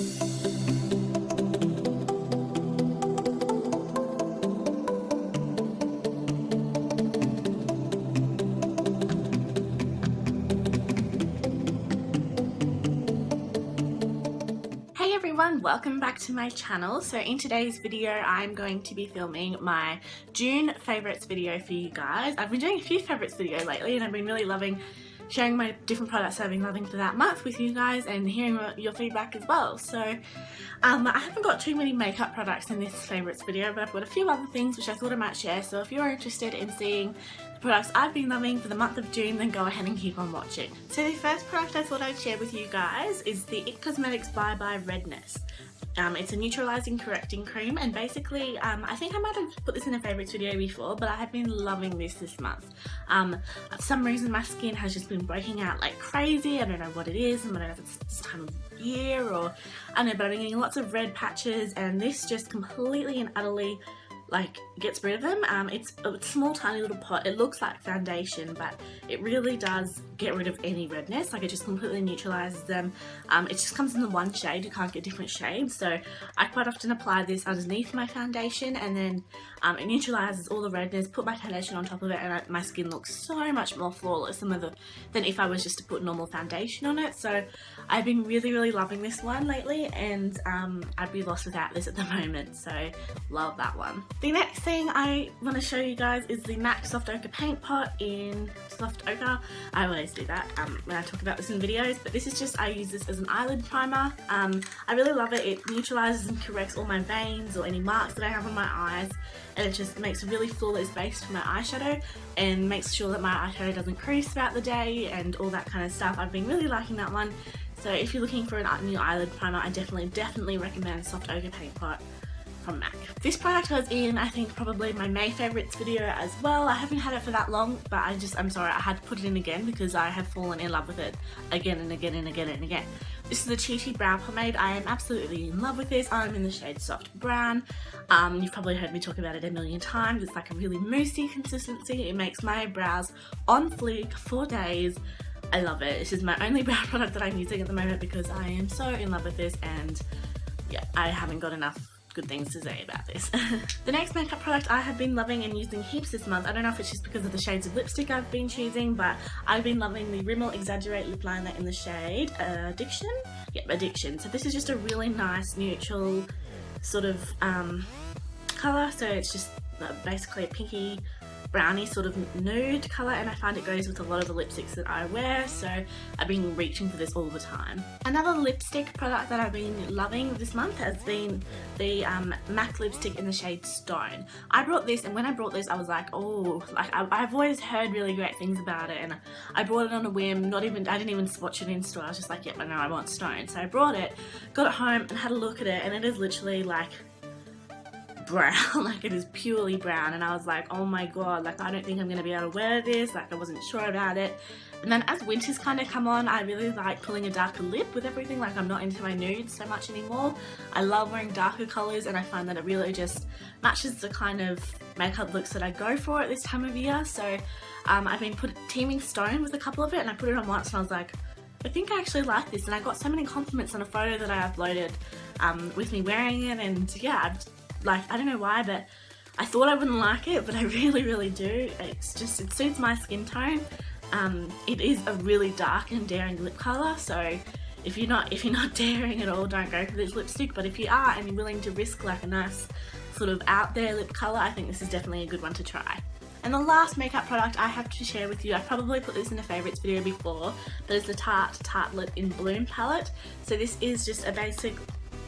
Hey everyone, welcome back to my channel. So in today's video I'm going to be filming my June favorites video for you guys. I've been doing a few favorites videos lately and I've been really loving sharing my different products that I've been loving for that month with you guys and hearing your feedback as well. So I haven't got too many makeup products in this favorites video, but I've got a few other things which I thought I might share. So if you're interested in seeing the products I've been loving for the month of June, then go ahead and keep on watching. So the first product I thought I'd share with you guys is the IT Cosmetics Bye Bye Redness. It's a neutralizing correcting cream, and basically I think I might have put this in a favorites video before, but I have been loving this month. For some reason my skin has just been breaking out like crazy. I don't know what it is, and I don't know if it's this time of year or I don't know, but I've been getting lots of red patches and this just completely and utterly like gets rid of them. It's a small tiny little pot. It looks like foundation, but it really does get rid of any redness. Like it just completely neutralizes them. It just comes in the one shade. You can't get different shades, so I quite often apply this underneath my foundation, and then it neutralizes all the redness. Put my foundation on top of it and my skin looks so much more flawless than if I was just to put normal foundation on it. So I've been really loving this one lately, and I'd be lost without this at the moment, so love that one. The next thing I want to show you guys is the MAC Soft Ochre Paint Pot in Soft Ochre. I always do that when I talk about this in videos, but this is just, I use this as an eyelid primer. I really love it. It neutralizes and corrects all my veins or any marks that I have on my eyes, and it just makes a really flawless base for my eyeshadow and makes sure that my eyeshadow doesn't crease throughout the day and all that kind of stuff. I've been really liking that one. So if you're looking for a new eyelid primer, I definitely recommend Soft Ochre Paint Pot from MAC. This product was in, I think, probably my May favorites video as well. I haven't had it for that long, but I'm sorry, I had to put it in again because I have fallen in love with it again and again and again and again. This is the Chi Brow Pomade. I am absolutely in love with this. I'm in the shade Soft Brown. You've probably heard me talk about it a million times. It's like a really moussey consistency. It makes my brows on fleek for days. I love it. This is my only brow product that I'm using at the moment because I am so in love with this, and yeah, I haven't got enough good things to say about this. The next makeup product I have been loving and using heaps this month, I don't know if it's just because of the shades of lipstick I've been choosing, but I've been loving the Rimmel Exaggerate lip liner in the shade Addiction? Yep, Addiction. So this is just a really nice neutral sort of colour, so it's just basically a pinky brownie sort of nude colour, and I find it goes with a lot of the lipsticks that I wear, so I've been reaching for this all the time. Another lipstick product that I've been loving this month has been the MAC lipstick in the shade Stone. I brought this, and when I brought this I was like, oh, like I've always heard really great things about it, and I brought it on a whim. I didn't even swatch it in store. I was just like, yep, I know I want Stone. So I brought it, got it home and had a look at it, and it is literally like brown. Like it is purely brown, and I was like, oh my god, like I don't think I'm gonna be able to wear this. Like I wasn't sure about it. And then as winter's kind of come on, I really like pulling a darker lip with everything. Like I'm not into my nudes so much anymore. I love wearing darker colours, and I find that it really just matches the kind of makeup looks that I go for at this time of year. So I've been teaming Stone with a couple of it, and I put it on once and I was like, I think I actually like this, and I got so many compliments on a photo that I uploaded with me wearing it, and yeah, I don't know why, but I thought I wouldn't like it, but I really do. It's just, it suits my skin tone. It is a really dark and daring lip colour, so if you're not daring at all, don't go for this lipstick, but if you are and you're willing to risk like a nice sort of out there lip colour, I think this is definitely a good one to try. And the last makeup product I have to share with you, I probably put this in a favourites video before, but it's the Tartelette in Bloom palette. So this is just a basic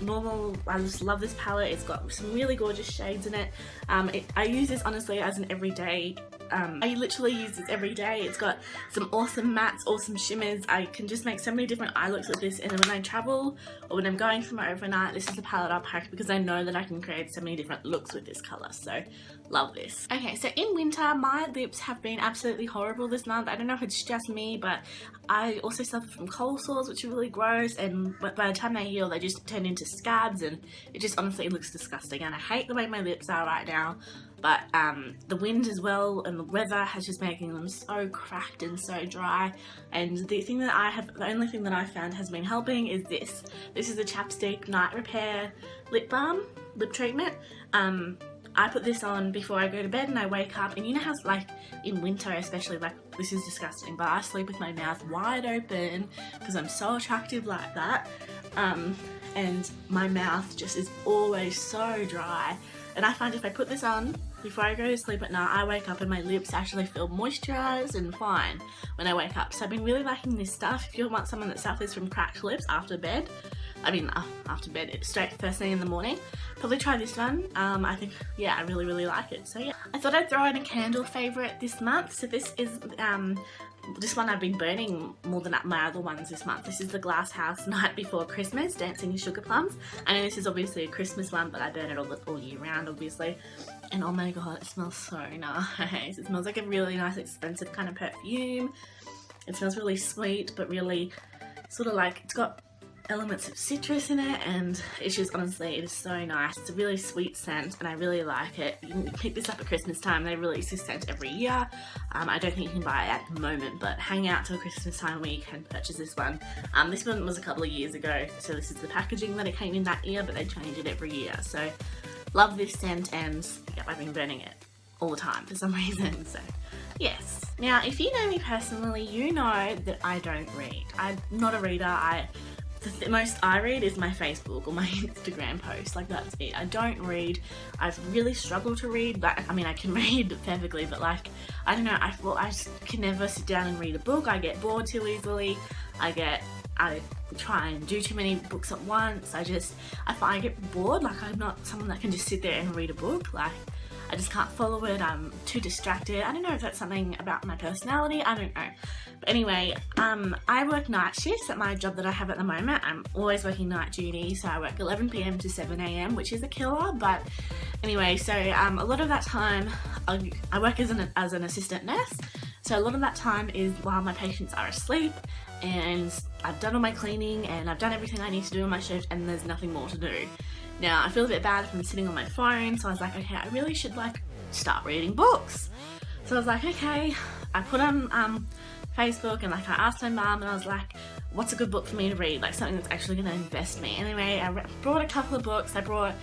normal, I just love this palette. It's got some really gorgeous shades in it. I use this honestly as an everyday, I literally use this every day. It's got some awesome mattes, awesome shimmers. I can just make so many different eye looks with this, and then when I travel or when I'm going somewhere overnight, this is the palette I'll pack because I know that I can create so many different looks with this colour, so love this. Okay, so in winter my lips have been absolutely horrible this month. I don't know if it's just me, but I also suffer from cold sores, which are really gross, and by the time they heal they just turn into scabs, and it just honestly looks disgusting, and I hate the way my lips are right now. But the wind as well and the weather has just making them so cracked and so dry. And the only thing that I found has been helping is this. This is a Chapstick Night Repair lip balm, lip treatment. I put this on before I go to bed and I wake up, and you know how like in winter especially, like this is disgusting, but I sleep with my mouth wide open because I'm so attractive like that. And my mouth just is always so dry. And I find if I put this on before I go to sleep at night, I wake up and my lips actually feel moisturised and fine when I wake up. So I've been really liking this stuff. If you want someone that suffers from cracked lips after bed, straight first thing in the morning, probably try this one. I think, yeah, I really like it. So yeah, I thought I'd throw in a candle favourite this month. So this is this one I've been burning more than my other ones this month. This is the Glass House Night Before Christmas Dancing with Sugar Plums. I know this is obviously a Christmas one, but I burn it all year round, obviously. And oh my god, it smells so nice. It smells like a really nice, expensive kind of perfume. It smells really sweet, but really sort of like, it's got elements of citrus in it, and it's just, honestly, it is so nice. It's a really sweet scent and I really like it. You can pick this up at Christmas time. They release this scent every year. I don't think you can buy it at the moment, but hang out till Christmas time where you can purchase this one. This one was a couple of years ago, so this is the packaging that it came in that year, but they change it every year. So love this scent, and yeah, I've been burning it all the time for some reason. So yes. Now if you know me personally, you know that I don't read. I'm not a reader. The most I read is my Facebook or my Instagram posts, like that's it. I don't read. I've really struggled to read, but I mean I can read perfectly, but like, I don't know, I just can never sit down and read a book. I get bored too easily. I try and do too many books at once. I get bored. Like I'm not someone that can just sit there and read a book. Like I just can't follow it. I'm too distracted. I don't know if that's something about my personality. I don't know. But anyway, I work night shifts at my job that I have at the moment. I'm always working night duty, so I work 11 PM to 7 AM, which is a killer. But anyway, so a lot of that time, I work as an assistant nurse. So a lot of that time is while my patients are asleep, and I've done all my cleaning and I've done everything I need to do on my shift, and there's nothing more to do. Now I feel a bit bad if I'm sitting on my phone, so I was like, okay, I really should like start reading books. So I was like, okay, I put on Facebook and like I asked my mum and I was like, what's a good book for me to read, like something that's actually going to invest me. Anyway, I brought a couple of books. I brought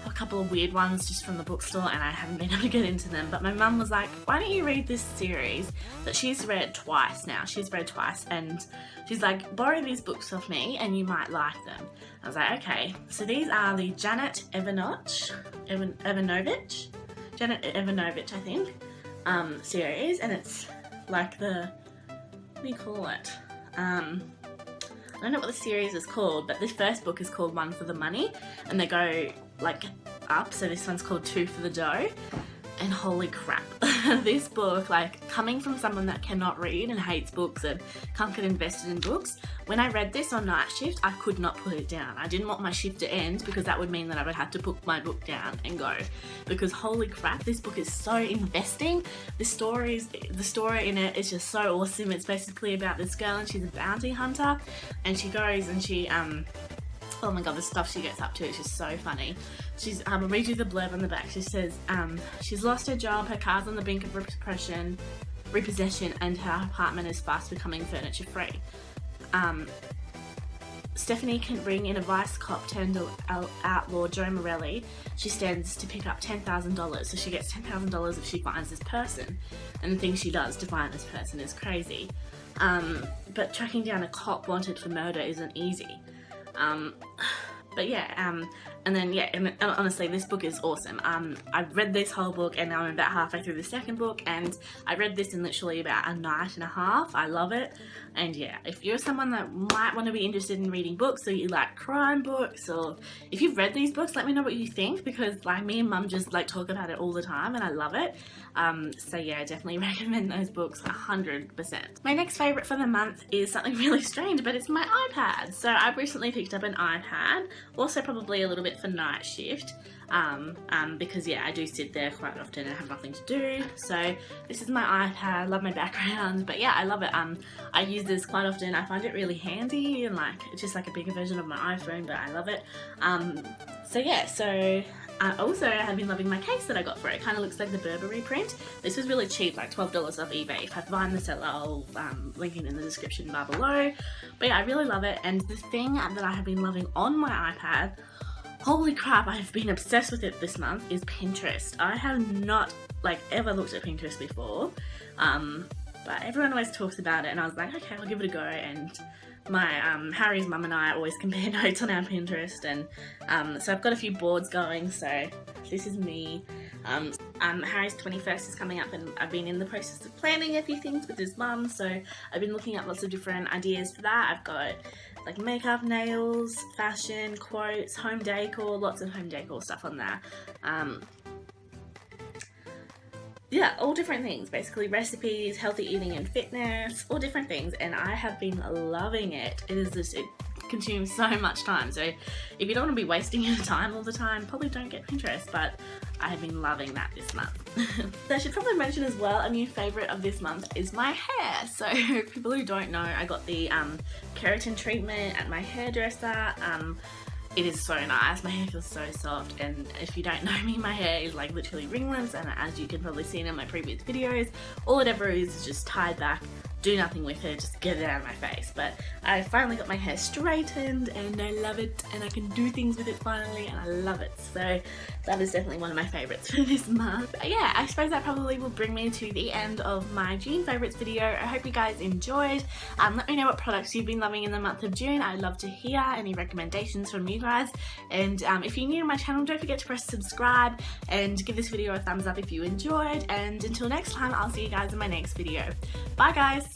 a couple of weird ones just from the bookstore, and I haven't been able to get into them, but my mum was like, why don't you read this series that she's read twice now. She's read twice, and she's like, borrow these books off me and you might like them. I was like, okay. So these are the Janet Evanovich, I think, series, and it's like the, what do you call it? I don't know what the series is called, but this first book is called One for the Money, and they go like up, so this one's called Two for the Dough. And holy crap, this book, like coming from someone that cannot read and hates books and can't get invested in books, when I read this on night shift, I could not put it down. I didn't want my shift to end because that would mean that I would have to put my book down and go. Because holy crap, this book is so investing. The story in it is just so awesome. It's basically about this girl, and she's a bounty hunter, and she goes and she oh my god, the stuff she gets up to is just so funny. She's, I'll read you the blurb on the back. She says, she's lost her job, her car's on the brink of repossession, and her apartment is fast becoming furniture free. Stephanie can bring in a vice cop turned outlaw, Joe Morelli. She stands to pick up $10,000, so she gets $10,000 if she finds this person. And the things she does to find this person is crazy. But tracking down a cop wanted for murder isn't easy. But yeah, and then yeah, and honestly, this book is awesome. I've read this whole book, and now I'm about halfway through the second book, and I read this in literally about a night and a half. I love it. And yeah, if you're someone that might want to be interested in reading books, or you like crime books, or if you've read these books, let me know what you think, because like me and mum just like talk about it all the time, and I love it. So yeah, I definitely recommend those books 100%. My next favourite for the month is something really strange, but it's my iPad. So I've recently picked up an iPad. Also probably a little bit for night shift, because yeah, I do sit there quite often and have nothing to do. So this is my iPad, love my background, but yeah, I love it. I use this quite often. I find it really handy, and like it's just like a bigger version of my iPhone, but I love it. So yeah, so also I have been loving my case that I got for it. It kind of looks like the Burberry print. This was really cheap, like $12 off eBay. If I find the seller, I'll link it in the description bar below. But yeah, I really love it. And the thing that I have been loving on my iPad, holy crap, I've been obsessed with it this month, is Pinterest. I have not like ever looked at Pinterest before, but everyone always talks about it, and I was like, okay, I'll give it a go. And my Harry's mum and I always compare notes on our Pinterest, and so I've got a few boards going. So this is me. Harry's 21st is coming up, and I've been in the process of planning a few things with his mum, so I've been looking at lots of different ideas for that. I've got like makeup, nails, fashion, quotes, home decor, lots of home decor stuff on there. Yeah, all different things, basically recipes, healthy eating and fitness, all different things, and I have been loving it. It consumes so much time, so if you don't want to be wasting your time all the time, probably don't get Pinterest, but I have been loving that this month. So I should probably mention as well, a new favourite of this month is my hair. So people who don't know, I got the keratin treatment at my hairdresser. It is so nice. My hair feels so soft, and if you don't know me, my hair is like literally ringless, and as you can probably see in my previous videos, all it ever is just tied back, do nothing with it, just get it out of my face. But I finally got my hair straightened, and I love it, and I can do things with it finally, and I love it. So that is definitely one of my favourites for this month. But yeah, I suppose that probably will bring me to the end of my June favourites video. I hope you guys enjoyed. Let me know what products you've been loving in the month of June. I'd love to hear any recommendations from you guys. And if you're new to my channel, don't forget to press subscribe and give this video a thumbs up if you enjoyed. And until next time, I'll see you guys in my next video. Bye guys!